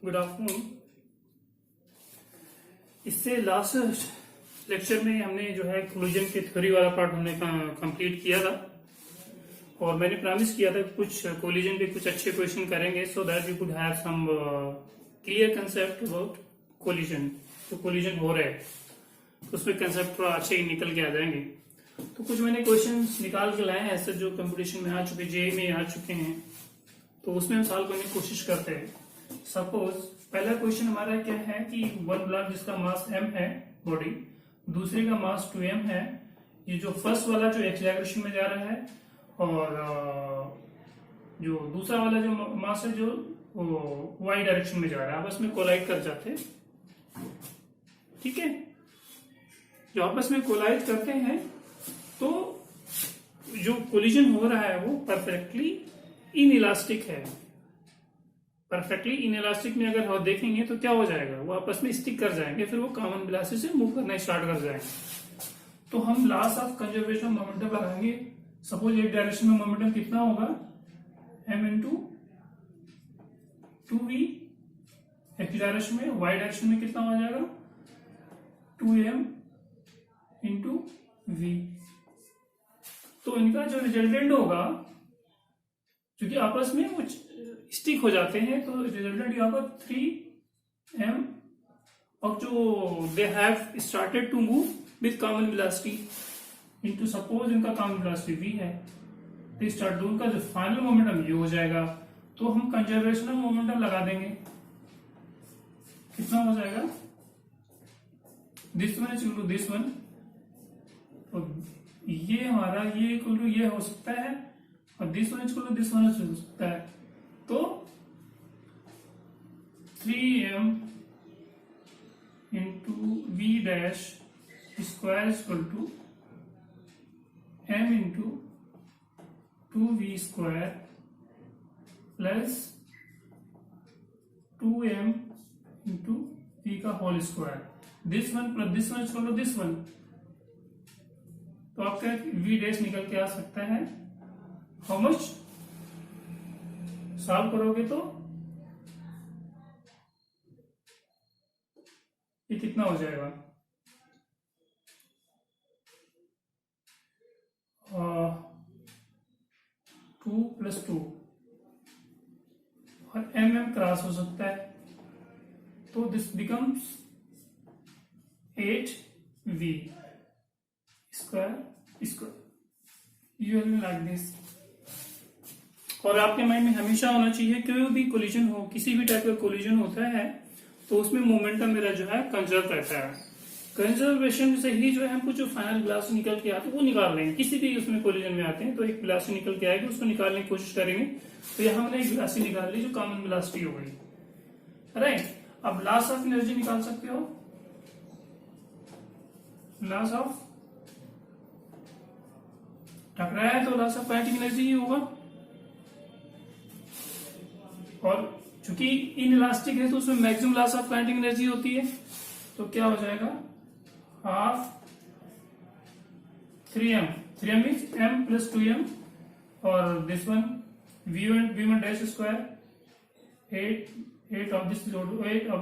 Good afternoon. इससे last lecture में हमने जो है कोलिजन के थ्योरी वाला पार्ट हमने कंप्लीट किया था और मैंने प्रॉमिस किया था कि कुछ कोलिजन के कुछ अच्छे क्वेश्चन करेंगे so that we could have some clear concept about collision. तो कोलिजन हो रहा है तो उसमें कंसेप्ट थोड़ा अच्छे ही निकल के आ जाएंगे। तो कुछ मैंने क्वेश्चन निकाल के लाए हैं ऐसे जो कंपटीशन में आ चुके, जेई में आ चुके हैं, तो उसमें हम सॉल्व करने की कोशिश करते हैं। सपोज पहला क्वेश्चन हमारा क्या है कि वन ब्लॉक जिसका मास m है बॉडी, दूसरे का मास 2m है। ये जो फर्स्ट वाला जो x डायरेक्शन में जा रहा है और जो दूसरा वाला जो मास है जो y डायरेक्शन में जा रहा है, आपस में कोलाइड कर जाते हैं। ठीक है, जो आपस में कोलाइड करते हैं तो जो कोलिजन हो रहा है वो परफेक्टली इनइलास्टिक है। परफेक्टली इनइलास्टिक में अगर हम देखेंगे तो क्या हो जाएगा, वो आपस में स्टिक कर जाएंगे, फिर वो कॉमन वेलोसिटी से मूव करना स्टार्ट कर जाएंगे। तो हम लॉस ऑफ कंजर्वेशन मोमेंटम लगाएंगे। सपोज एक डायरेक्शन में मोमेंटम कितना होगा, m into 2v, x direction में, y डायरेक्शन में कितना हो जाएगा 2m इंटू v। तो इनका जो रिजल्टेंट होगा, क्योंकि आपस में वो स्टिक हो जाते हैं, तो रिजल्टेंट यहाँ पर 3m और जो they have started to move with common velocity into, suppose इनका कॉमन वेलोसिटी v है, तो स्टार्ट दोनों का जो फाइनल मोमेंटम ये हो जाएगा। तो हम कंजर्वेशन मोमेंटम लगा देंगे, कितना हो जाएगा, this one is equal to this one, तो ये हमारा ये इक्वल टू ये हो सकता है और this one equal to this one हो सकता है। तो 3m into v dash square equal to m into 2v square plus 2m into v का whole square, this one plus this one equal to this one. तो आपका v dash निकल के आ सकता है, हाउ मच सॉल्व करोगे तो ये कितना हो जाएगा, 2 प्लस 2 और mm क्रॉस हो सकता है, तो this becomes 8v square square, you will like this. और आपके माइंड में हमेशा होना चाहिए कोई भी कोलिजन हो, किसी भी टाइप का कोलिजन होता है तो उसमें मोमेंटम मेरा जो है कंजर्व रहता है। कंजर्वेशन से ही जो है हमको जो फाइनल वेलोसिटी निकल के आते हैं वो निकाल लेंगे। किसी भी उसमें कोलिजन में आते हैं तो एक वेलोसिटी निकल के आएगी, उसको निकालने की कोशिश करेंगे। तो यहाँ हमने एक वेलोसिटी निकाल ली जो कॉमन वेलोसिटी हो गई, राइट। अब लॉस ऑफ एनर्जी निकाल सकते हो, लॉस ऑफ टकराया है तो लॉस ऑफ काइनेटिक एनर्जी ही होगा, और चूंकि इनइलास्टिक है तो उसमें maximum loss of kinetic energy होती है। तो क्या हो जाएगा, half 3m means m plus 2m और this one v1 dash square 8 of this 8 of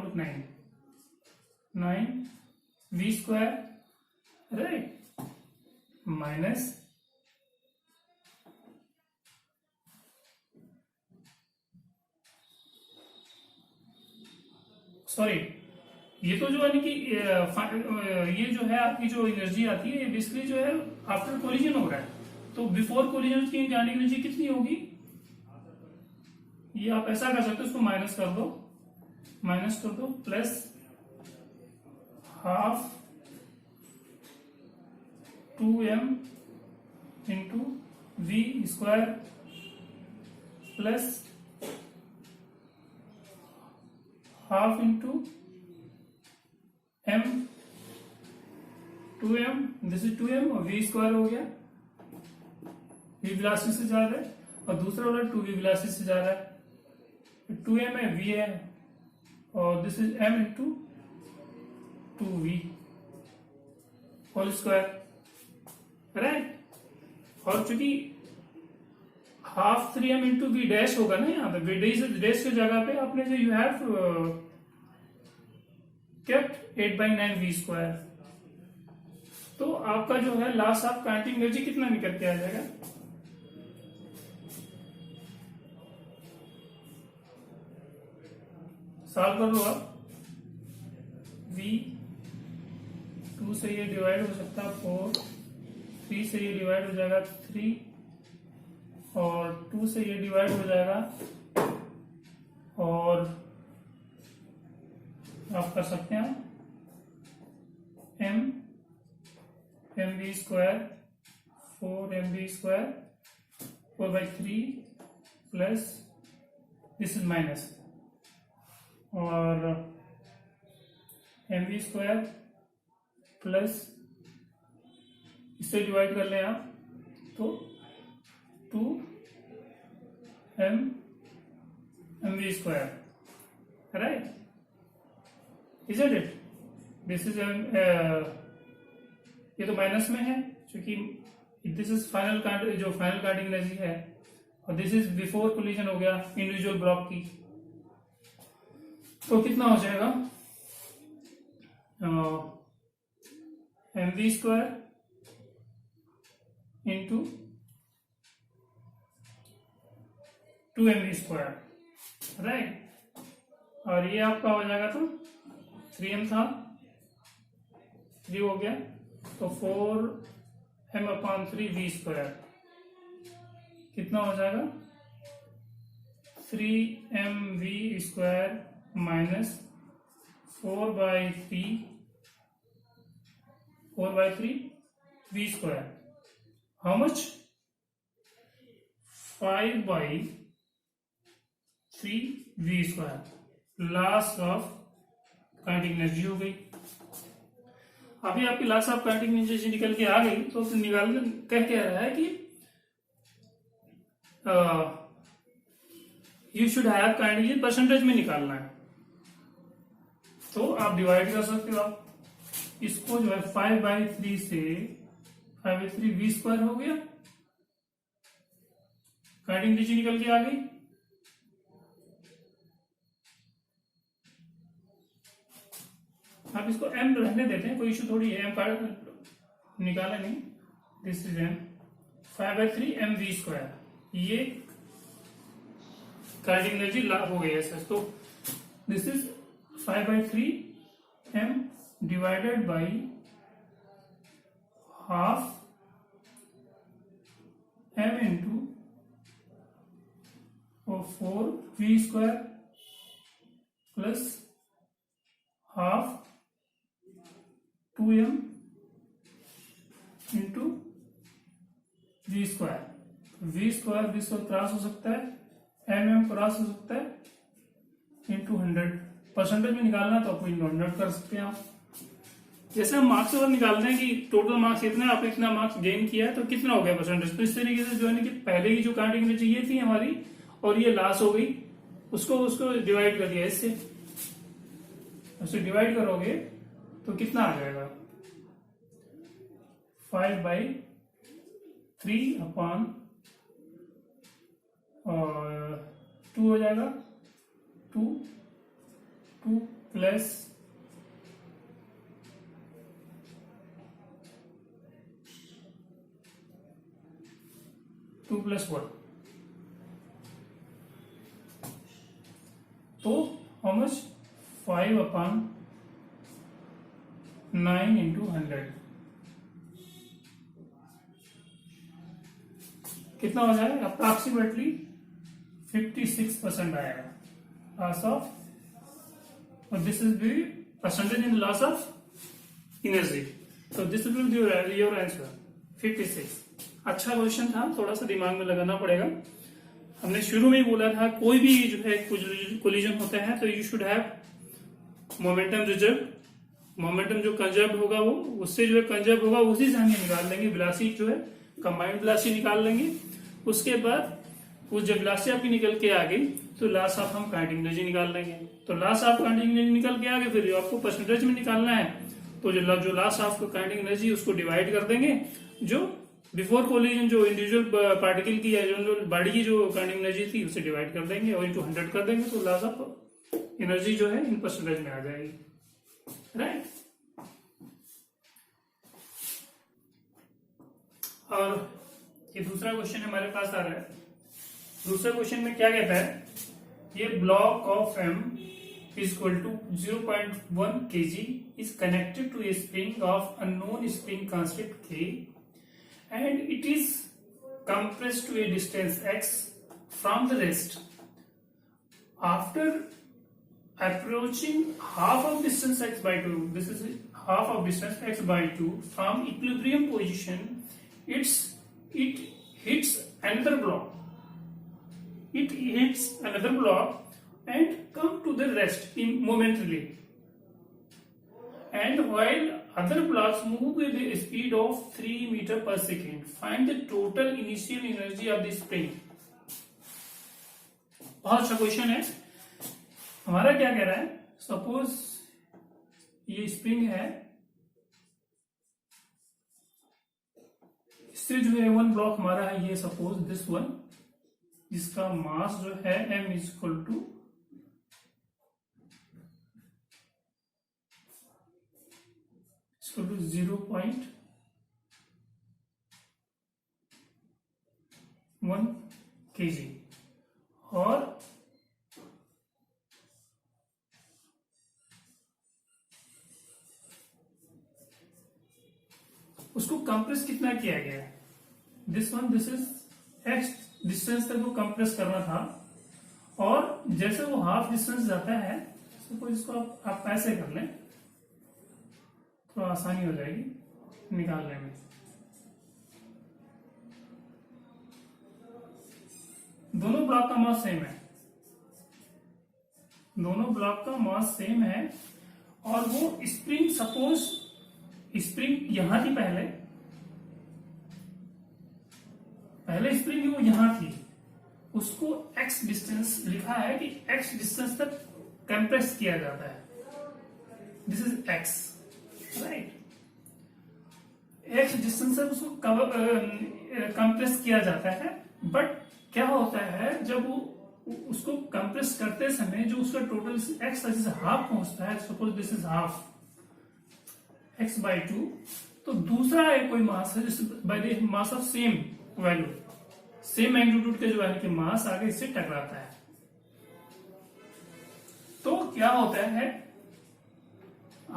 9 v square, right, minus sorry, ये तो जो है कि ये जो है आपकी जो एनर्जी आती है बेसिकली जो है आफ्टर कोलिजन हो रहा है, तो बिफोर कोलिजन की जाने की एनर्जी कितनी होगी, ये आप ऐसा कर सकते हो, उसको माइनस कर दो plus half 2m into v square plus half into m 2m, this is 2m और v स्क्वायर हो गया, v वेलोसिटी से जा रहा है, और दूसरा वाला 2v वेलोसिटी से जा रहा है, 2m है v है और this is m into 2v whole square, right. और चूंकि half 3m into we dash होगा ना, यहाँ पे वी डैश की जगह पे आपने जो you have kept 8/9 v square, तो आपका जो है लॉस ऑफ काइनेटिक एनर्जी कितना निकल के आ जाएगा? सॉल्व कर लो आप। v 2 से ये डिवाइड हो सकता है 4, 3 से ये डिवाइड हो जाएगा 3, और 2 से ये डिवाइड हो जाएगा, और आप कर सकते हैं mv square 4mv square 4/3 plus this is minus, और mv स्क्वायर प्लस इससे डिवाइड कर लें आप तो 2mv square, right? Isn't it? This is ये तो माइनस में है क्योंकि दिस इज फाइनल जो फाइनल काइनेटिक एनर्जी है, और दिस इज बिफोर कोलिजन हो गया इंडिविजुअल ब्लॉक की, तो कितना हो जाएगा? mv square into 2mv square, right? और ये आपका हो जाएगा, तो 3m था, 3 हो गया, तो 4m/3 वी स्क्वायर कितना हो जाएगा? 3mv square minus 4/3 v square, how much? 5/3 v square, loss of kinetic energy हो गई। अभी आपकी लॉस ऑफ काइनेटिक एनर्जी निकल के आ गई, तो निकाल कह रहा है कि you should have kinetic energy percentage में निकालना है, तो आप डिवाइड कर सकते हो। आप इसको जो है 5/3 से 5/3 वी स्क्वायर हो गया, काइनेटिक एनर्जी निकल के आ गई। आप इसको m रहने देते हैं, कोई इशू थोड़ी है, m निकाला नहीं, this is m 5/3 mv square, ये काइनेटिक एनर्जी हो गई है सर। तो this is 5/3 m divided by half m into 4 v square plus half 2m into v square. V square cross हो सकता है, mm क्रॉस हो सकता है, इंटू 100। परसेंटेज में निकालना है तो आपको इंटू 100 कर सकते हैं आप। जैसे हम मार्क्स अगर निकालते हैं कि टोटल मार्क्स इतना, आपने इतना मार्क्स गेन किया है तो कितना हो गया परसेंटेज, तो इस तरीके से जो है ना कि पहले की जो काइनेटिक एनर्जी ये थी हमारी और ये लॉस हो गई, उसको डिवाइड कर दिया इससे, उससे डिवाइड करोगे तो कितना आ जाएगा? 5/3/2 हो जाएगा, 2 प्लस 2 प्लस 1, तो हाउ मच? 5/9 इंटू 100 कितना हो जाएगा? अप्रॉक्सीमेटली 56% आएगा लॉस ऑफ, और this is the percentage in loss of energy, तो this will be your answer 56। अच्छा क्वेश्चन था, थोड़ा सा दिमाग में लगाना पड़ेगा। हमने शुरू में ही बोला था कोई भी जो है कोलिजन होता है तो you should have momentum reserve, momentum जो कंजर्व होगा वो उससे जो है कंजर्व होगा उसी से हम ये निकाल लेंगे, वेलोसिटी जो है कंबाइंड वेलोसिटी निकाल लेंगे। उसके बाद वो जब वेलोसिटी आपकी निकल के आ गई तो लॉस ऑफ हम काइनेटिक एनर्जी निकाल लेंगे। तो लॉस ऑफ काइनेटिक एनर्जी निकल के आ गए, फिर आपको परसेंटेज में निकालना है, तो जो लॉस ऑफ काइनेटिक एनर्जी उसको डिवाइड कर देंगे जो बिफोर कोलिजन जो इंडिविजुअल पार्टिकल की या जो बॉडी की जो काइनेटिक एनर्जी थी उसे डिवाइड कर देंगे और इंटू 100 कर देंगे, तो लॉस ऑफ एनर्जी जो है इन परसेंटेज में आ जाएगी, राइट। और ये दूसरा क्वेश्चन हमारे पास आ रहा है। दूसरे क्वेश्चन में क्या कहता है, ये block of m is equal to 0.1 kg is connected to a spring of unknown spring constant K and it is compressed to a distance x from the rest. After approaching half of distance x by 2, this is half of distance x by 2 from equilibrium position, it hits another block. It hits another block and come to the rest momentarily. And while other blocks move with a speed of 3 meters per second, find the total initial energy of the spring. बहुत अच्छा question है। हमारा क्या कह रहा है, suppose ये spring है, इससे जो है वन ब्लॉक हमारा है ये, सपोज दिस वन, जिसका मास जो है m is equal to 0.1 kg और उसको कंप्रेस कितना किया गया है, दिस इज एक्स डिस्टेंस तक वो कंप्रेस करना था, और जैसे वो हाफ डिस्टेंस जाता है, सपोज इसको आप ऐसे कर लें, थोड़ा आसानी हो जाएगी निकालने में। दोनों ब्लॉक का मास सेम है, दोनों ब्लॉक का मास सेम है, और वो स्प्रिंग, सपोज स्प्रिंग यहां थी, पहले स्प्रिंग वो यहां थी, उसको x डिस्टेंस लिखा है कि x डिस्टेंस तक कंप्रेस किया जाता है, this is x, right. x distance तक उसको कंप्रेस किया जाता है, बट क्या होता है, जब वो उसको कंप्रेस करते समय जो उसका टोटल x हाफ पहुंचता है, suppose this is half x by 2, तो दूसरा एक कोई मास है जिससे by the mass of same value, same magnitude के जो है मास आगे इससे टकराता है, तो क्या होता है,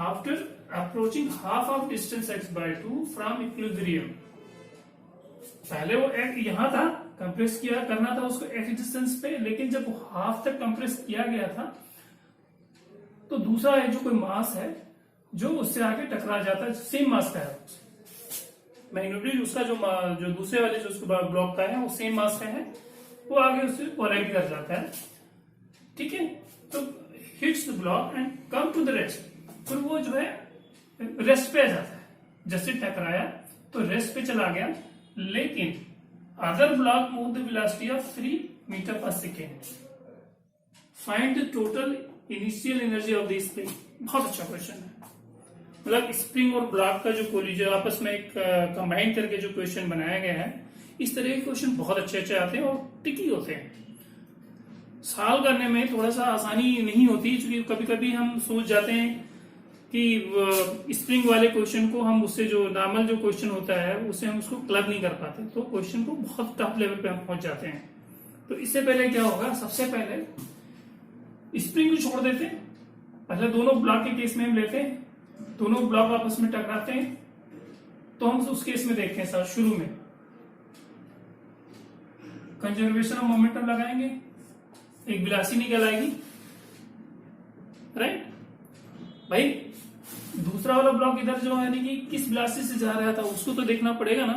after approaching half of distance x by 2 from equilibrium, पहले वो यहां था, कंप्रेस किया करना था उसको x डिस्टेंस पे, लेकिन जब वो हाफ तक कंप्रेस किया गया था, तो दूसरा एक जो कोई मास है जो उससे आगे टकरा जाता है, सेम मास का है, मैग्नीट्यूड उसका जो दूसरे वाले जो उसके ब्लॉक का है वो सेम मास का है, वो आगे उससे कोलाइड कर जाता है, ठीक है। तो hits the block and come to the rest, फिर वो जो है रेस्ट पे आ जाता है, जैसे टकराया तो रेस्ट पे चला गया, लेकिन other block move the velocity of 3 metre per second, find the total initial energy of the spring. बहुत अच्छा क्वेश्चन है, मतलब स्प्रिंग और ब्लॉक का जो कोलिजन आपस में एक कंबाइन करके जो क्वेश्चन बनाया गया है, इस तरह के क्वेश्चन बहुत अच्छे आते हैं और टिकी होते हैं, सॉल्व करने में थोड़ा सा आसानी नहीं होती, क्योंकि कभी कभी हम सोच जाते हैं कि स्प्रिंग वाले क्वेश्चन को हम उससे जो नॉर्मल जो क्वेश्चन होता है उससे हम उसको क्लब नहीं कर पाते, तो क्वेश्चन को बहुत टफ लेवल पे हम पहुंच जाते हैं। तो इससे पहले क्या होगा, सबसे पहले स्प्रिंग को छोड़ देते हैं, पहले दोनों ब्लॉक के केस में हम लेते हैं, दोनों ब्लॉक आपस में टकराते हैं, तो हम उस केस में देखते हैं सर, शुरू में कंजर्वेशन ऑफ मोमेंटम लगाएंगे, एक वेलोसिटी निकल आएगी, राइट भाई। दूसरा वाला ब्लॉक इधर जो है कि किस वेलोसिटी से जा रहा था उसको तो देखना पड़ेगा ना,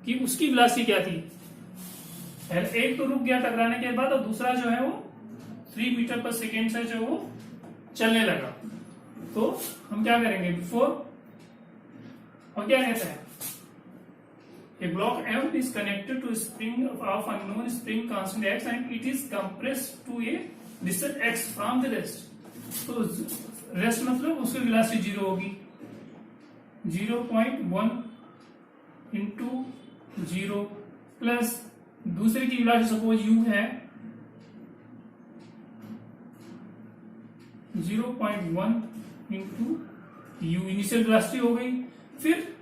कि उसकी वेलोसिटी क्या थी, एक तो रुक गया टकराने के बाद, और दूसरा जो है वो 3 मीटर पर सेकेंड से जो वो चलने लगा, तो हम क्या करेंगे बिफोर, और क्या कहते हैं, A block M is connected to a spring of unknown spring constant X and it is compressed to a distance X from the rest. तो रेस्ट मतलब उसकी वेलोसिटी 0 होगी, 0.1 इंटू 0 प्लस दूसरे की वेलोसिटी सपोज u है 0.1 into u, initial velocity हो गई। फिर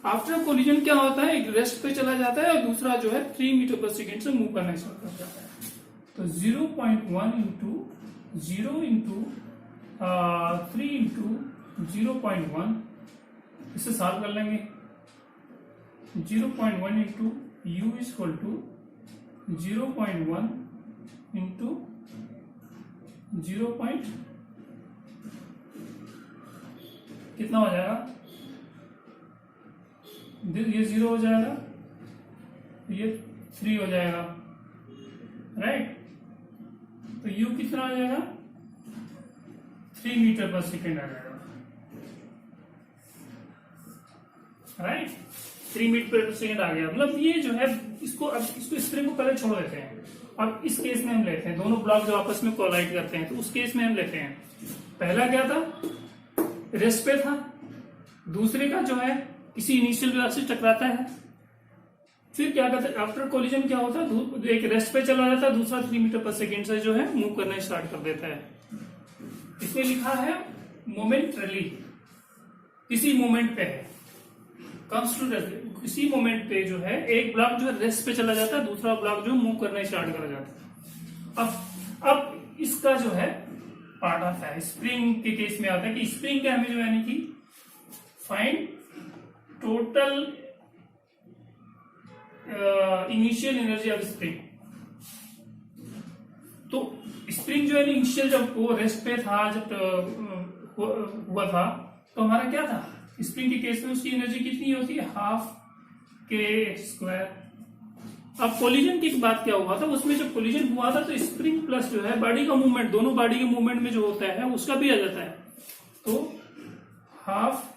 आफ्टर कोलिजन क्या होता है, एक रेस्ट पे चला जाता है और दूसरा जो है 3 मीटर पर सेकेंड से मूव करना स्टार्ट कर जाता है। तो 0.1 इंटू 0 इंटू 3 इंटू 0.1, इससे सॉल्व कर लेंगे। 0.1 into u is equal to 0.1 into 0. कितना हो जाएगा, ये 0 हो जाएगा, ये 3 हो जाएगा, राइट। तो u कितना आ जाएगा, 3 मीटर पर सेकेंड आ जाएगा, राइट। 3 मीटर पर सेकेंड आ गया। मतलब ये जो है इसको, अब इसको स्प्रिंग को पहले छोड़ देते हैं और इस केस में हम लेते हैं दोनों ब्लॉक जो आपस में कोलाइड करते हैं। तो उस केस में हम लेते हैं, पहला क्या था, रेस्ट पे था, दूसरे का जो है किसी इनिशियल वेलोसिटी से टकराता है। फिर क्या करता है, आफ्टर कोलिजन क्या होता है, एक रेस्ट पे चला जाता है, दूसरा 3 मीटर पर सेकेंड से जो है मूव करना स्टार्ट कर देता है। इसमें लिखा है मोमेंटली, किसी मोमेंट पे है, कम्स टू रेस्ट, किसी मोमेंट पे जो है एक ब्लॉक जो है रेस्ट पे चला जाता है, दूसरा ब्लॉक जो मूव करना स्टार्ट कर जाता है। अब इसका जो है पार्ट आता है, स्प्रिंग के केस में आता है कि स्प्रिंग के हमें जो यानी कि find total initial energy of spring. तो स्प्रिंग जो है इनिशियल जब वो रेस्ट पे था, जब हुआ था, तो हमारा क्या था, स्प्रिंग के केस में उसकी एनर्जी कितनी होती है, हाफ k²। अब कोलिजन की बात क्या हुआ था, उसमें जब कोलिजन हुआ था तो स्प्रिंग प्लस जो है बॉडी का मूवमेंट, दोनों बॉडी के मूवमेंट में जो होता है उसका भी आ जाता है। तो हाफ,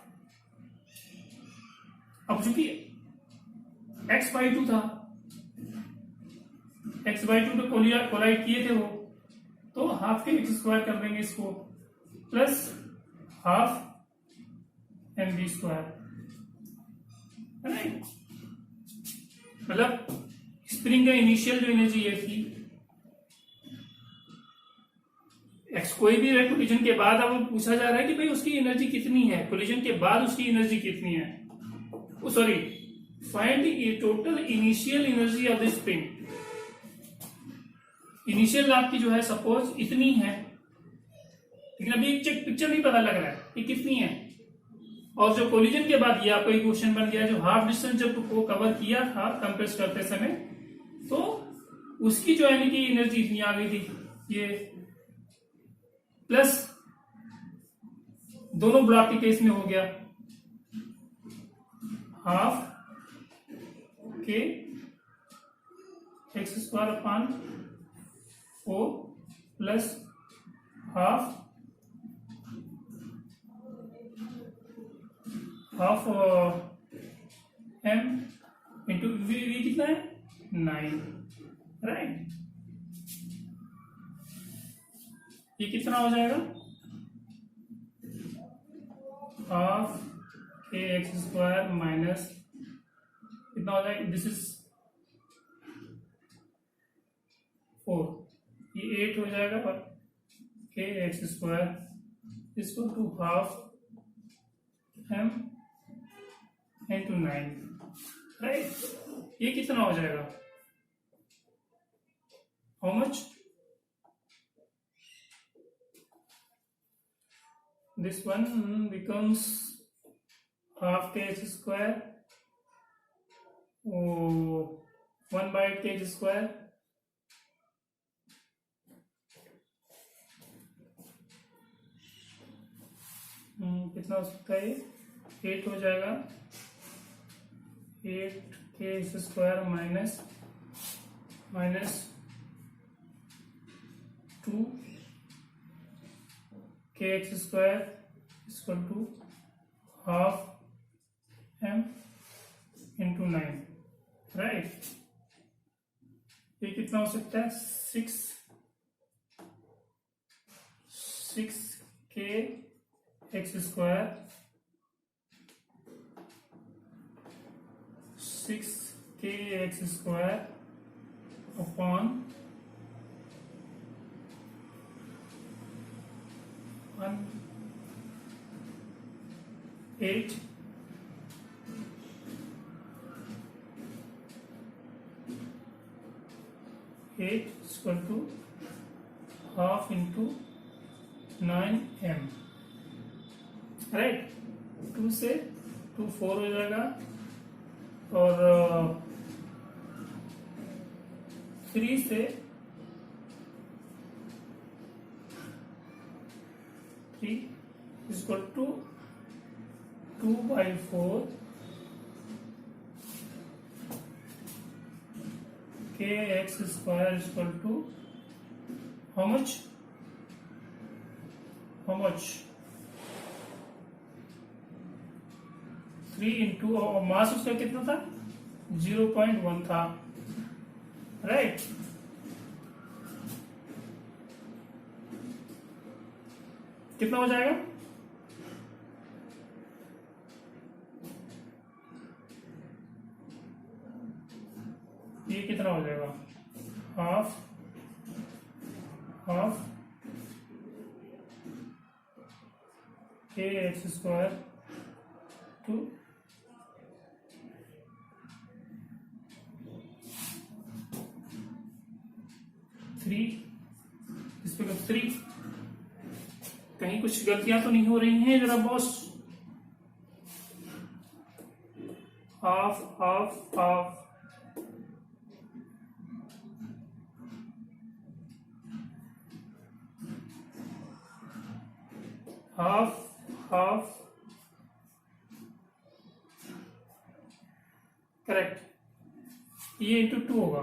अब चूंकि x/2 था, x/2 तो कोलाइड किए थे वो, तो हाफ के x² कर देंगे इसको, प्लस हाफ mv², है ना। मतलब स्प्रिंग का इनिशियल जो एनर्जी ये थी एक्स, कोई भी है कोलिजन के बाद, अब पूछा जा रहा है कि भाई उसकी एनर्जी कितनी है, कोलिजन के बाद उसकी एनर्जी कितनी है, sorry, find the total initial energy of the spring. Initial आपकी जो है सपोज इतनी है, लेकिन अभी एक पिक्चर नहीं पता लग रहा है कि कितनी है। और जो कोलिजन के बाद ये आपका क्वेश्चन बन गया, जो हाफ डिस्टेंस जब वो कवर किया था कंप्रेस करते समय, तो उसकी जो यानी कि एनर्जी इतनी आ गई थी, ये प्लस दोनों ब्लॉक के केस में हो गया हाफ के x² 4 plus half m into v कितना है 9, राइट। ये कितना हो जाएगा, हाफ kx² माइनस कितना हो जाएगा, दिस इज 4, ये 8 हो जाएगा, और kx² इसको to half m into 9, right. ये कितना हो जाएगा, how much, this one becomes half kx², 1/kx², कितना हो सकता है, ये 8 हो जाएगा, 8k² minus 2kx² equal to half m into 9, right. ये कितना हो सकता है, 6kx² 6kx² upon 8 equal to half into 9m, right. 2 से 2 4 हो जाएगा और 3 से 3 equal to 2/4 kx² equal to how much 3 into, और मास उसका कितना था 0.1 था, राइट। कितना हो जाएगा ये, कितना हो जाएगा हाफ kx² टू 3, इस पे 3। कहीं कुछ गलतियां तो नहीं हो रही हैं जरा बॉस? हाफ करेक्ट, ये इंटू 2 होगा।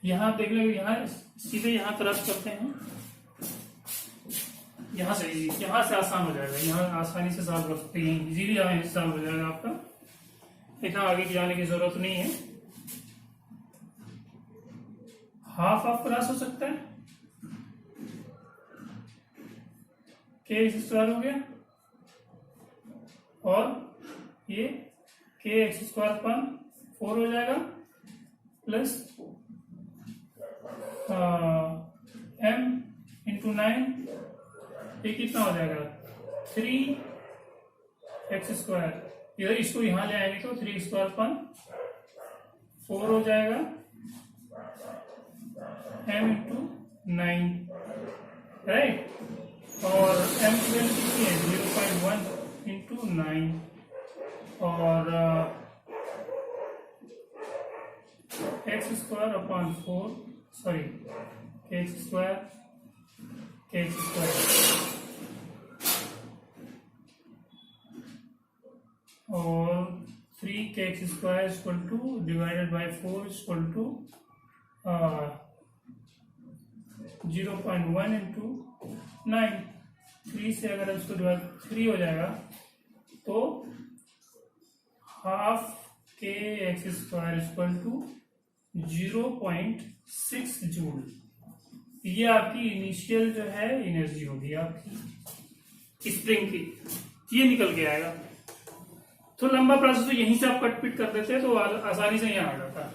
यहां देख लो, यहां सीधे यहां क्रॉस करते हैं, यहां से आसान हो जाएगा, यहां आसानी से सॉल्व कर सकते हैं, इजीली यहां सॉल्व हो जाएगा आपका, इतना आगे जाने की जरूरत नहीं है। हाफ क्रॉस हो सकता है, kx² हो गया और ये kx² पर 4 हो जाएगा प्लस m इंटू 9, ये कितना हो जाएगा 3x²। इधर इसको यहां ले आएंगे तो 3x² पर 4 हो जाएगा m इंटू 9, राइट। और m की वैल्यू कितनी है 0.1 इंटू 9 और x² अपॉन 4, सॉरी kx² और 3kx² equal to divided by 4 equal to 0.1 into 9। 3 से अगर इसको डिवाइड 3 हो जाएगा तो half kx² equal to 0.6 joule. ये आपकी इनिशियल जो है एनर्जी होगी आपकी स्प्रिंग की, ये निकल के आएगा। तो लंबा प्रोसेस तो यहीं से आप कट पिट कर देते हैं तो आसानी से यहाँ आ जाता है,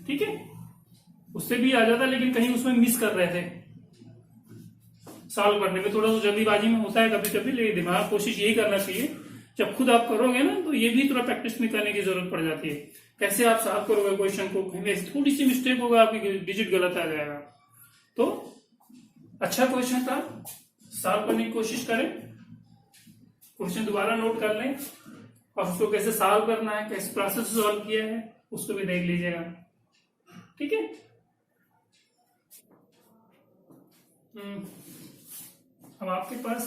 ठीक है। उससे भी आ जाता, लेकिन कहीं उसमें मिस कर रहे थे सॉल्व करने में, थोड़ा सा जल्दीबाजी में होता है कभी कभी, लेकिन दिमाग कोशिश यही करना चाहिए जब खुद आप करोगे ना तो ये भी थोड़ा प्रैक्टिस में करने की जरूरत पड़ जाती है। कैसे आप सॉल्व करोगे क्वेश्चन को, कहीं थोड़ी सी मिस्टेक होगा, आपकी डिजिट गलत आ जाएगा। तो अच्छा क्वेश्चन था, सॉल्व करने की कोशिश करें, क्वेश्चन दोबारा नोट कर लें और उसको कैसे सॉल्व करना है, कैसे प्रोसेस सॉल्व किया है उसको भी देख लीजिएगा, ठीक है। अब आपके पास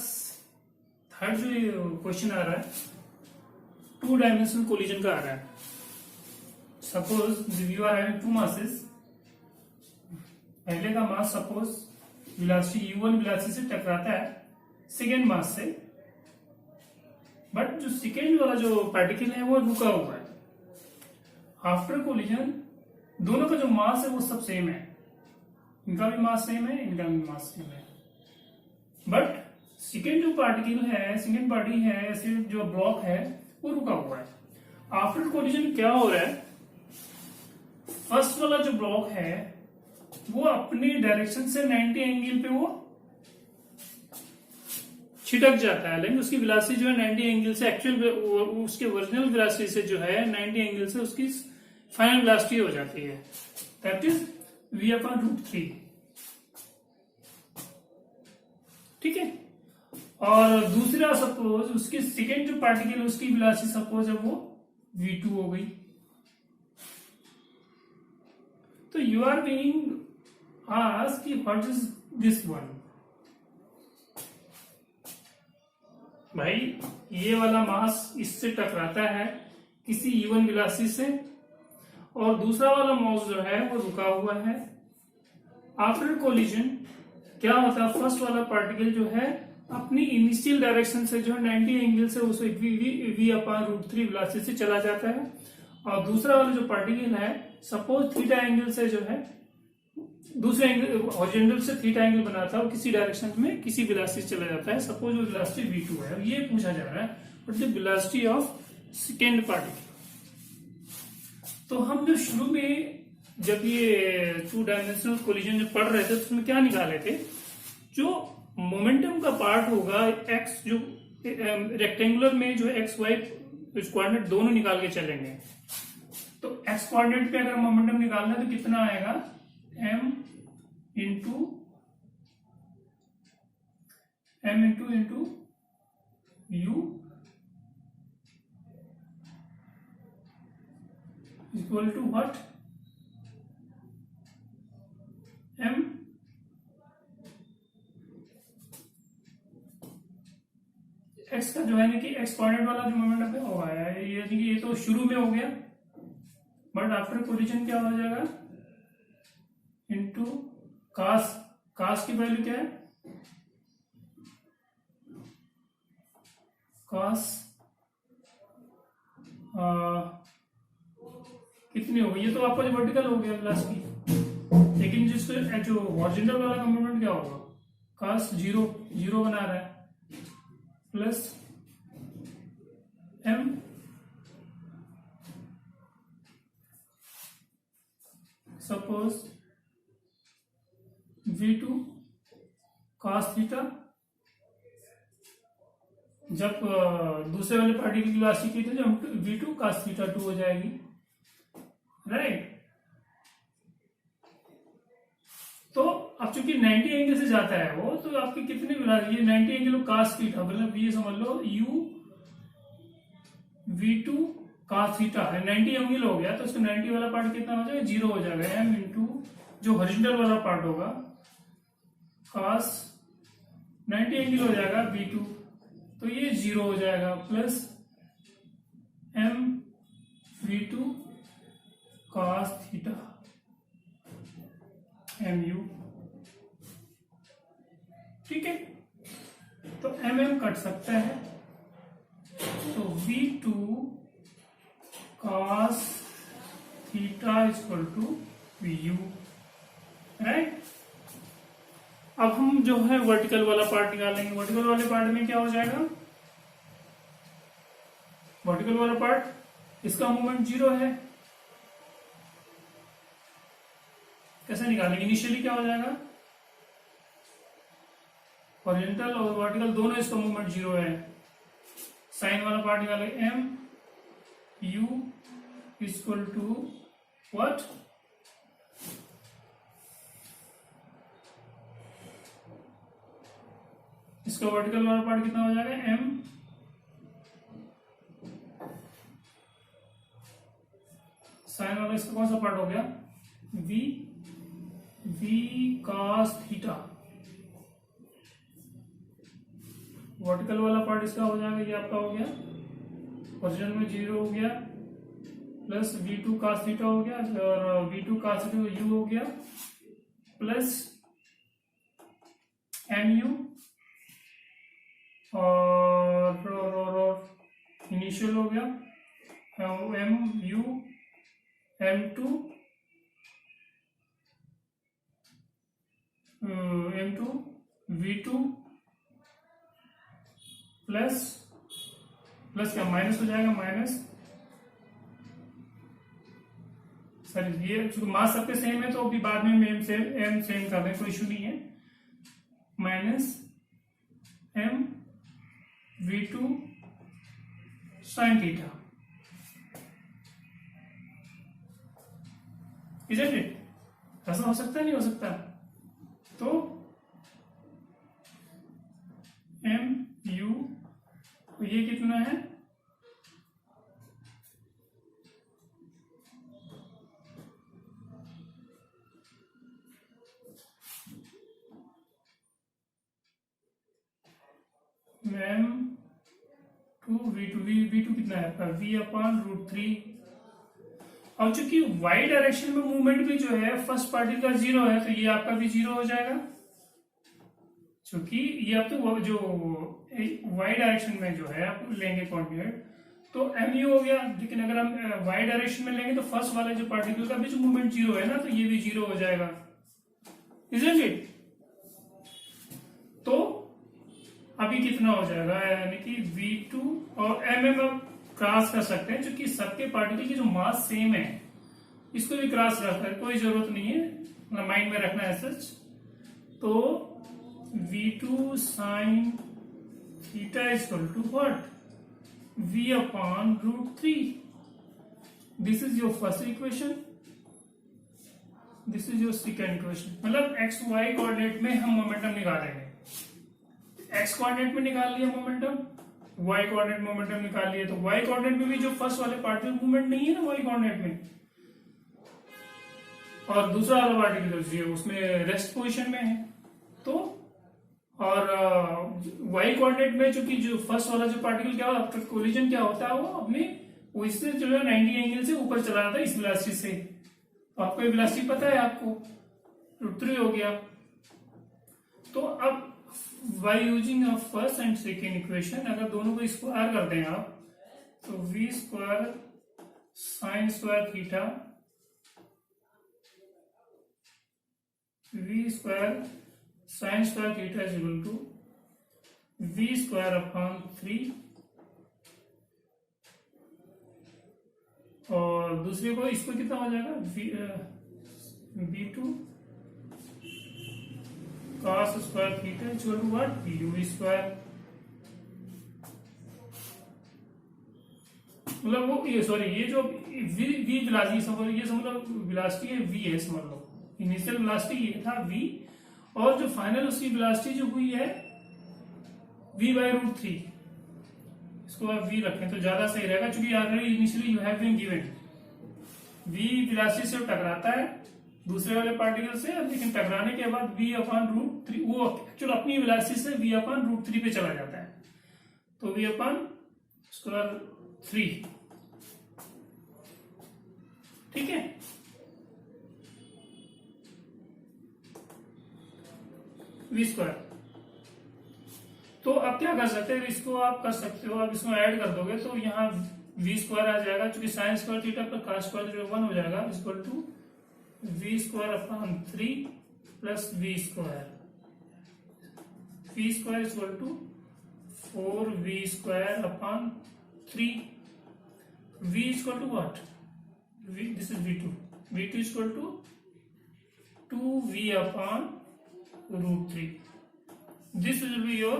थर्ड जो क्वेश्चन आ रहा है 2 डायमेंशनल कोलिजन का आ रहा है। Suppose you are having 2 masses, पहले का मास सपोज वेलोसिटी u1 वेलोसिटी से टकराता है सेकेंड मास से, बट जो सेकेंड वाला जो पार्टिकल है वो रुका हुआ है। आफ्टर कोलिजन दोनों का जो मास है वो सब सेम है, इनका भी मास सेम है, इनका भी मास सेम है, बट सेकेंड जो पार्टिकल है, सेकेंड बॉडी है, जो ब्लॉक है वो रुका हुआ है। आफ्टर कोलिजन क्या हो रहा है, फर्स्ट वाला जो ब्लॉक है वो अपनी डायरेक्शन से 90 एंगल पे वो छिटक जाता है, लेकिन उसकी वेलोसिटी जो है 90 एंगल से एक्चुअल उसके ओरिजिनल वेलोसिटी से जो है 90 एंगल से उसकी फाइनल वेलोसिटी हो जाती है, दैट इज v/√3। ठीक है। और दूसरा सपोज उसके सेकेंड जो पार्टिकल उसकी वेलोसिटी सपोज है वो v2 हो गई, तो यू आर बीइंग आस्क्ड कि व्हाट इज दिस वन। भाई ये वाला मास इससे टकराता है किसी इवन वेलोसिटी से, और दूसरा वाला मास जो है वो रुका हुआ है। आफ्टर कोलिजन क्या होता है, फर्स्ट वाला पार्टिकल जो है अपनी इनिशियल डायरेक्शन से जो है 90 एंगल से उस v/√3 वेलोसिटी से चला जाता है, और दूसरा वाला जो पार्टिकल है सपोज थीटा एंगल से जो है दूसरे एंगल हॉरिजॉन्टल से थीटा एंगल बनाता है और किसी डायरेक्शन में किसी वेलोसिटी से चला जाता है, सपोज वो वेलोसिटी v2 है। ये पूछा जा रहा है what is the velocity of second particle. तो हम जो शुरू में जब ये 2 डायमेंशनल कोलिजन जब पढ़ रहे थे तो उसमें क्या निकाले थे, जो मोमेंटम का पार्ट होगा एक्स जो रेक्टेंगुलर में जो एक्स वाई कोऑर्डिनेट दोनों निकाल के चलेंगे। तो एक्स कोऑर्डिनेट पे अगर मोमेंटम निकालना है तो कितना आएगा, m into u equal to what, m X का जो है ना कि एक्स कोऑर्डिनेट वाला जो मोमेंट है वो आया है, ये तो शुरू में हो गया, बट आफ्टर कोलिजन क्या हो जाएगा, इंटू कास की वैल्यू क्या है, कास कितनी हो गई, ये तो आपका जो वर्टिकल हो गया प्लस की, लेकिन जिसको जो हॉरिजॉन्टल वाला कंपोनेंट क्या होगा, कास जीरो बना रहा है plus m suppose v2 cos theta, जब दूसरे वाले पार्टिकल की वेलोसिटी की थी जब v2 cos थीटा 2 हो जाएगी, राइट। तो अब चूंकि 90 एंगल से जाता है वो, तो आपकी कितनी वेलोसिटी, ये 90 एंगल cos थीटा मतलब ये समझ लो u v2 cos थीटा है, 90 एंगल हो गया तो उसका 90 वाला पार्ट कितना हो जाएगा, 0 हो जाएगा, m इंटू जो हॉरिजॉन्टल वाला पार्ट होगा cos 90 एंगल हो जाएगा v2, तो ये 0 हो जाएगा plus m v2 cos theta mu। ठीक है, तो mm कट सकता है, तो v2 cos theta equal to vu, right. अब हम जो है वर्टिकल वाला पार्ट निकालेंगे। वर्टिकल वाले पार्ट में क्या हो जाएगा, वर्टिकल वाला पार्ट इसका मूवमेंट 0 है, कैसे निकालेंगे, इनिशियली क्या हो जाएगा, हॉरिजॉन्टल और वर्टिकल दोनों इसका मूवमेंट 0 है, साइन वाला पार्ट निकाले m u equal to what, इसका वर्टिकल वाला पार्ट कितना हो जाएगा, m साइन वाला इसका कौन सा पार्ट हो गया, v cos थीटा, वर्टिकल वाला पार्ट इसका हो जाएगा, ये आपका हो गया ओरिजिनल में 0 हो गया प्लस v2 cos थीटा हो गया, और v2 cos थीटा u हो गया प्लस mu और इनिशियल हो गया mu m2 v2 plus plus क्या माइनस हो जाएगा, माइनस सर ये मास सबके सेम है तो अभी बाद में एम सेम कर दें, कोई इशू नहीं है। Minus M V two sine theta, isn't it? ऐसा हो सकता है, नहीं हो सकता? तो एम यू, ये कितना है, M two V two, V two कितना है आपका, वी अपॉन रूट थ्री। और चूंकि वाई डायरेक्शन में मूवमेंट भी जो है फर्स्ट पार्टिकल का जीरो है तो ये आपका भी जीरो हो जाएगा, क्योंकि ये आप तो जो वाई डायरेक्शन में जो है आप लेंगे कोऑर्डिनेट तो एम यू हो गया, लेकिन अगर हम वाई डायरेक्शन में लेंगे तो फर्स्ट वाला जो पार्टिकल का भी जो मूवमेंट जीरो है ना, तो ये भी जीरो हो जाएगा, इजंट इट? तो अभी कितना हो जाएगा, यानी कि v2 और mm अब क्रॉस कर सकते हैं, क्योंकि सबके पार्टिकल की जो मास सेम है इसको भी क्रॉस कर सकते हैं, कोई जरूरत नहीं है, मतलब माइंड में रखना है सच। तो v2 sine theta is equal to what, v upon root three. This is your first equation, this is your second equation. मतलब एक्स वाई कोऑर्डिनेट में हम मोमेंटम निकालेंगे, एक्स कोऑर्डिनेट में निकाल लिया मोमेंटम, वाई कोऑर्डिनेट मोमेंटम निकाल लिया, तो वाई कोऑर्डिनेट में भी जो फर्स्ट वाले पार्टिकल मूवमेंट नहीं है ना वाई कोऑर्डिनेट में, और दूसरा वाला पार्टिकल जो है उसमें रेस्ट पोजीशन में है, तो और वाई कोऑर्डिनेट में चूंकि जो फर्स्ट वाला जो पार्टिकल क्या होता है, कोलिजन क्या होता है, वो अपने वो इससे जो है 90 एंगल से ऊपर चला जाता है इस वेलोसिटी से। तो आपको ये वेलोसिटी पता है, आपको रूट थ्री हो गया। तो अब by using a first and second equation, अगर दोनों को स्क्वायर कर दें आप, तो v square sine square theta, v square sine square theta is equal to v square upon 3, और दूसरे को इसको कितना हो जाएगा, v2 cos square theta is equal to what, u square. मतलब वो ये सॉरी ये जो v वेलोसिटी समझ, ये समझ लो वेलोसिटी है v है, समझ लो इनिशियल वेलोसिटी ये था v, और जो फाइनल उसकी वेलोसिटी जो हुई है v बाय रूट थ्री, इसको आप v रखें तो ज्यादा सही रहेगा, क्योंकि already initially you have been given v velocity से टकराता है दूसरे वाले पार्टिकल से, लेकिन टकराने के बाद v अपॉन रूट थ्री, वो एक्चुअल अपनी वेलोसिटी से v अपॉन रूट थ्री पे चला जाता है, तो v अपॉन स्क्वायर थ्री, ठीक है। v स्क्वायर, तो अब क्या कर सकते हैं, इसको आप कर सकते हो, आप इसमें ऐड कर दोगे तो यहाँ v स्क्वायर आ जाएगा, क्योंकि साइन स्क्वायर थीटा पर कॉस स्क्वायर थीटा 1 हो जाएगा, equal to v square upon 3 plus v square is equal to 4v square upon 3, v is equal to what, this is v2 is equal to 2v upon root three. This will be your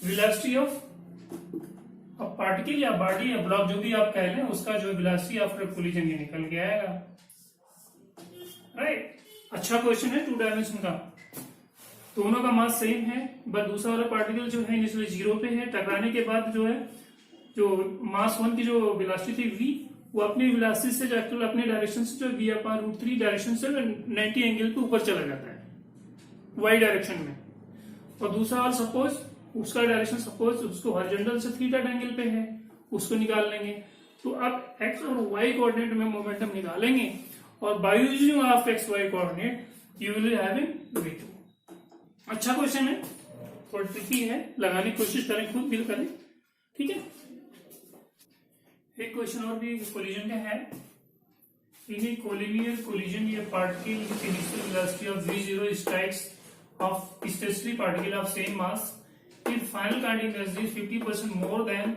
velocity of particle या body या block, जो भी आप कह लें, उसका जो velocity after collision ये निकल के आएगा, राइट। अच्छा क्वेश्चन है, 2 डायमेंशन का, दोनों का मास सेम है, बट दूसरा वाला पार्टिकल जो है इनिशियली जीरो पे है, टकराने के बाद जो है जो मास 1 की जो वेलोसिटी थी v, वो अपनी वेलोसिटी से एक्चुअल अपने डायरेक्शन से जो v upon root three direction से 90 एंगल पे ऊपर चला जाता है y डायरेक्शन में, और दूसरा वाला सपोज उसका डायरेक्शन सपोज उसको हॉरिजॉन्टल से थीटा एंगल पे है, उसको निकाल लेंगे। तो अब x और y कोऑर्डिनेट में मोमेंटम निकालेंगे, और bye using of x y coordinate you will having v2। अच्छा क्वेश्चन है, थोड़ा ट्रिकी है, लगाने की कोशिश करें, खुद फील करें, ठीक है। एक क्वेश्चन और भी कोलिजन का है, इन ए कोलिनियर कोलिजन ये particle with initial velocity of v0 strikes off stationary particle of same mass, if final kinetic energy is 50% more than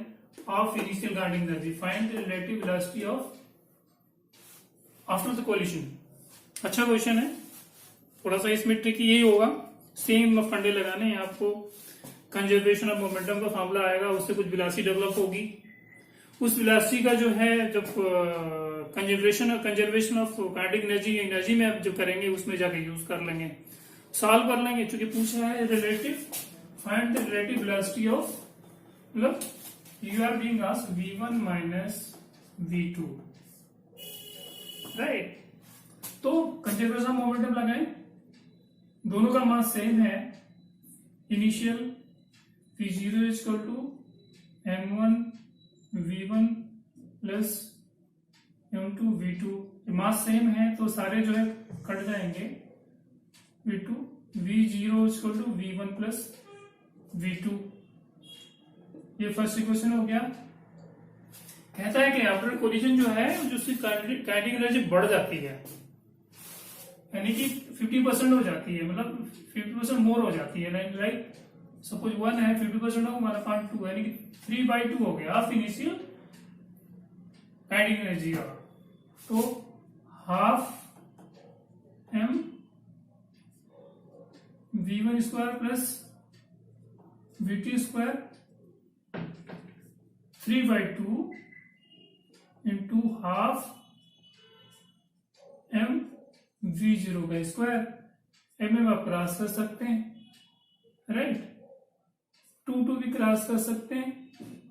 of initial kinetic energy. Find the relative velocity of after the collision. अच्छा question है, थोड़ा सा इसमें trick यही होगा, same फंडे लगाने हैं आपको। कंजर्वेशन ऑफ मोमेंटम का फॉर्मूला आएगा, उससे कुछ वेलोसिटी डेवलप होगी। उस वेलोसिटी का जो है जब कंजर्वेशन ऑफ काइनेटिक एनर्जी में आप जो करेंगे उसमें जाके यूज कर लेंगे, सॉल्व कर लेंगे। चूंकि पूछा है relative, find the relative velocity of, मतलब you are being asked v1 minus v2, right. तो कंजर्वेशन ऑफ मोमेंटम लगाएं, दोनों का मास सेम है। Initial v0 is equal to m1 v1 plus m2 v2, mass same है तो सारे जो है कट जाएंगे। v2 v0 is equal to v1 plus v2, ये फर्स्ट इक्वेशन हो गया। कहता है कि आफ्टर कोलिजन जो है जो उसकी काइनेटिक एनर्जी बढ़ जाती है, यानी कि 50% हो जाती है, मतलब 50% मोर हो जाती है, राइट। सपोज 1 है, 50% हो 1/2, यानी कि 3/2 हो गया ऑफ इनिशियल काइनेटिक एनर्जी का। तो half m v1 square plus v2 square 3/2 into half m v0 का स्क्वायर। m आप क्रॉस कर सकते हैं, राइट, 2 भी क्रॉस कर सकते हैं,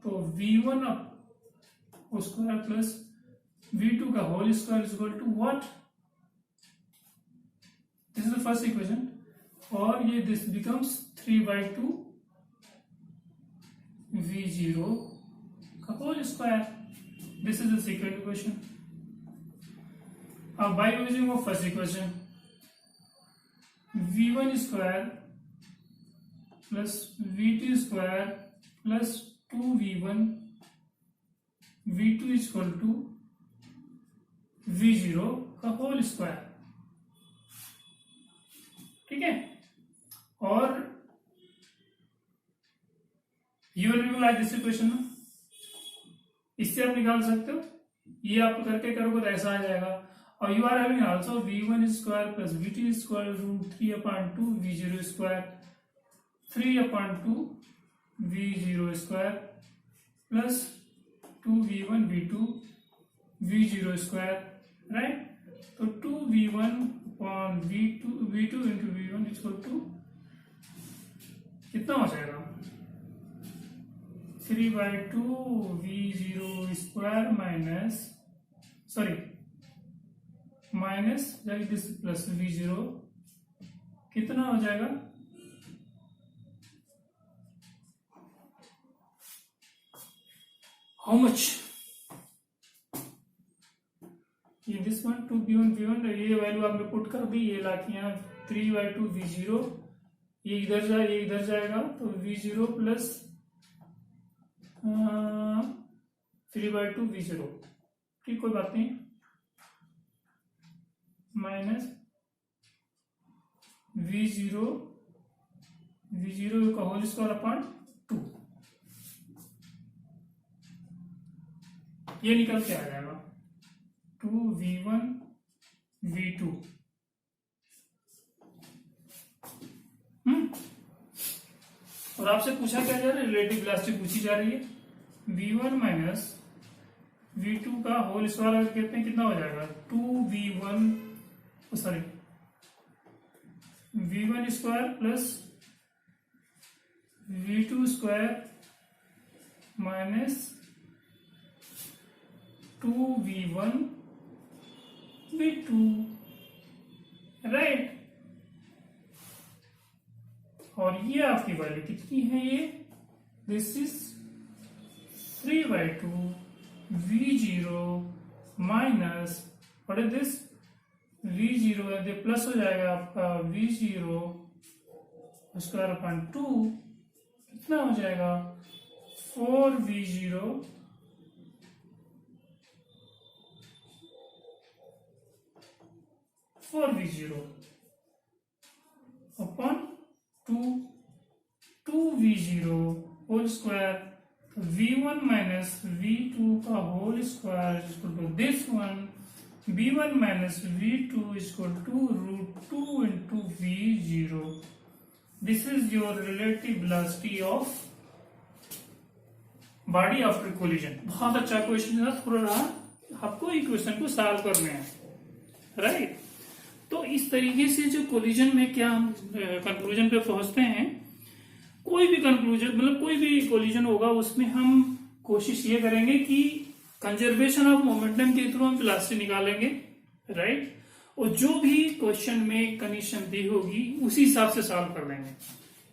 तो v1 up square plus v2 का whole square is equal to what, this is the first equation. और ये दिस बिकम्स 3/2 v0 का whole square, this is the second equation. अब by using of first equation, v1 square plus v2 square plus 2v1 v2 is equal to v0 का whole square, ठीक है। और you will like this equation, इससे आप निकाल सकते हो, ये आप करके करोगे तो ऐसा आ जाएगा। और you are having also v1 square plus v2 square root 3/2 v0 square 3/2 v0 square plus 2v1 v2 v0 square, right. तो 2v1 upon v2 into v1 equal to कितना हो जाएगा, 3/2 v0 square minus this plus v0 कितना हो जाएगा, how much, ये this one 2v1 ये value आपने पुट कर दी, ये लाके यहाँ 3/2 v0, ये इधर जाएगा, तो v0 प्लस 3/2 v0, ठीक, कोई बात नहीं, माइनस v0 का होल स्क्वायर अपॉन 2, ये निकल के आ जाएगा 2v1 v2। और आपसे पूछा क्या जा रहा है, रिलेटिव वेलोसिटी पूछी जा रही है। v1 माइनस v2 का होल स्क्वायर अगर कहते हैं कितना हो जाएगा, 2v1 v1 square plus v2 square minus 2v1 v2, right. और ये आपकी वैल्यू कितनी है, ये this is 3/2 v0 minus what is this v0 है, प्लस हो जाएगा आपका v0 स्क्वायर अपॉन 2, कितना हो जाएगा 4v0 upon 2 2v0 whole square, v1 minus v2 का whole square is equal to this one, v1 minus v2 is equal to √2 into v0. This is your relative velocity of body after collision. बहुत अच्छा question था, थोड़ा आपको equation को solve करने हैं, right. तो इस तरीके से जो कोलिजन में क्या हम कंक्लूजन पे पहुंचते हैं, कोई भी कंक्लूजन मतलब कोई भी कोलिजन होगा उसमें हम कोशिश ये करेंगे कि कंजर्वेशन ऑफ मोमेंटम के थ्रू हम वेलोसिटी निकालेंगे, राइट. और जो भी क्वेश्चन में कंडीशन दी होगी उसी हिसाब से सॉल्व कर लेंगे.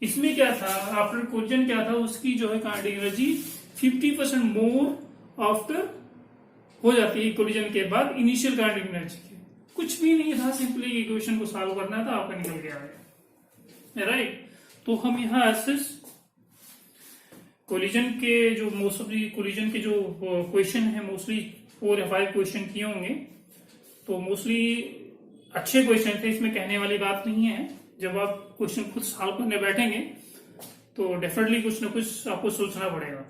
इसमें क्या था, आफ्टर कोलिजन क्या था, उसकी जो है काइनेटिक एनर्जी 50% मोर आफ्टर हो जाती है कोलिजन के बाद इनिशियल काइनेटिक एनर्जी के. कुछ भी नहीं था, सिंपली इक्वेशन को सॉल्व करना था, आपका निकल गया है, राइट. तो हम यहाँ ऐसे कोलिजन के जो मोस्टली कोलिजन के जो क्वेश्चन है मोस्टली 4 या 5 क्वेश्चन किए होंगे. तो मोस्टली अच्छे क्वेश्चन थे, इसमें कहने वाली बात नहीं है. जब आप क्वेश्चन खुद सॉल्व करने बैठेंगे तो डेफिनेटली कुछ ना कुछ आपको सोचना पड़ेगा.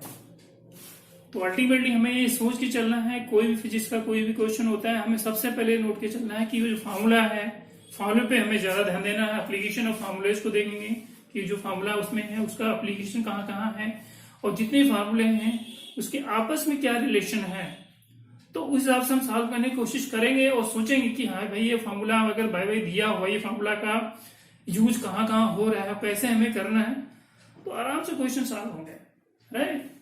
तो अल्टीमेटली हमें ये सोच के चलना है, कोई भी फिजिक्स का कोई भी क्वेश्चन होता है, हमें सबसे पहले नोट के चलना है कि वो जो फार्मूला है, फार्मूले पे हमें ज्यादा ध्यान देना है. एप्लीकेशन ऑफ फार्मूलेज को देखेंगे कि जो फार्मूला उसमें है उसका एप्लीकेशन कहाँ कहाँ है, और जितने फार्मूले हैं उसके आपस में क्या रिलेशन है. तो उस हिसाब से हम सॉल्व करने की कोशिश करेंगे और सोचेंगे कि हाँ भाई ये फार्मूला अगर भाई दिया हुआ, ये फार्मूला का यूज कहाँ कहाँ हो रहा है, कैसे हमें करना है, तो आराम से क्वेश्चन सॉल्व होंगे, राइट.